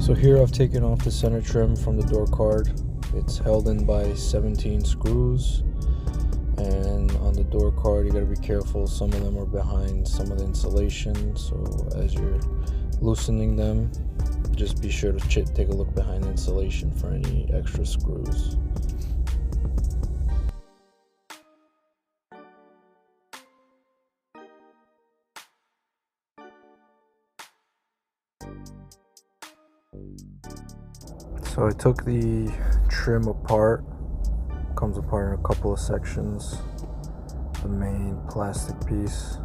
So here I've taken off the center trim from the door card. It's held in by 17 screws, and on the door card you gotta be careful. Some of them are behind some of the insulation, so as you're loosening them, just be sure to take a look behind the insulation for any extra screws. So I took the trim apart. Comes apart in a couple of sections. The main plastic piece,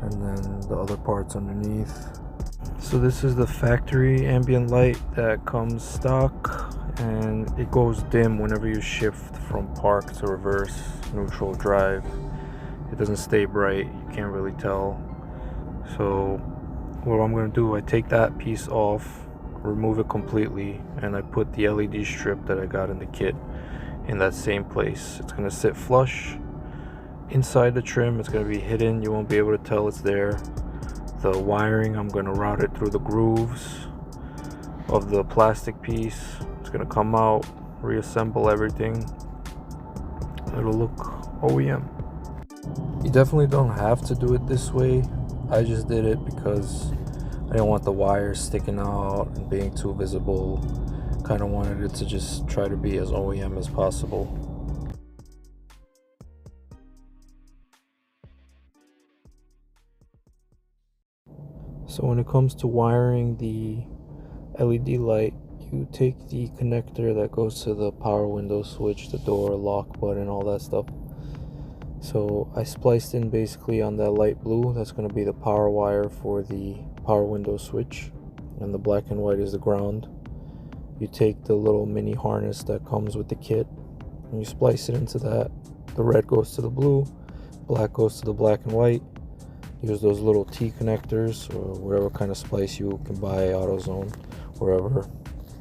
and then the other parts underneath. So this is the factory ambient light that comes stock, and it goes dim whenever you shift from park to reverse, neutral, drive. It doesn't stay bright, you can't really tell. So what I'm going to do, I take that piece off, remove it completely, and I put the LED strip that I got in the kit in that same place. It's going to sit flush inside the trim. It's going to be hidden, you won't be able to tell it's there. The wiring, I'm going to route it through the grooves of the plastic piece. It's going to come out, reassemble everything. It'll look OEM. You definitely don't have to do it this way. I just did it because I didn't want the wires sticking out and being too visible. Kind of wanted it to just try to be as OEM as possible. So when it comes to wiring the LED light, you take the connector that goes to the power window switch, the door, lock button, all that stuff. So I spliced in basically on that light blue. That's going to be the power wire for the power window switch, and the black and white is the ground. You take the little mini harness that comes with the kit and you splice it into that. The red goes to the blue, black goes to the black and white. Use those little T connectors or whatever kind of splice you can buy, AutoZone, wherever.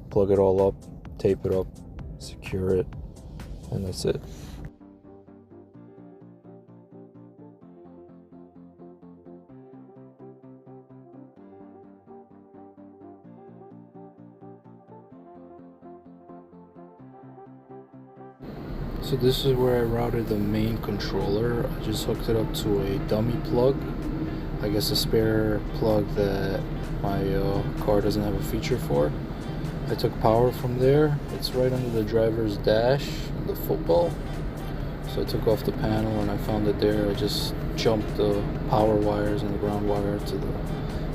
Plug it all up, tape it up, secure it, and that's it. So this is where I routed the main controller. I just hooked it up to a dummy plug. I guess a spare plug that my car doesn't have a feature for. I took power from there. It's right under the driver's dash, the football. So I took off the panel and I found it there. I just jumped the power wires and the ground wire to the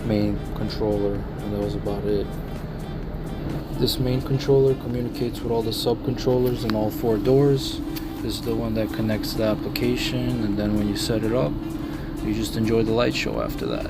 main controller, and that was about it. This main controller communicates with all the sub-controllers in all 4 doors. This is the one that connects the application, and then when you set it up, you just enjoy the light show after that.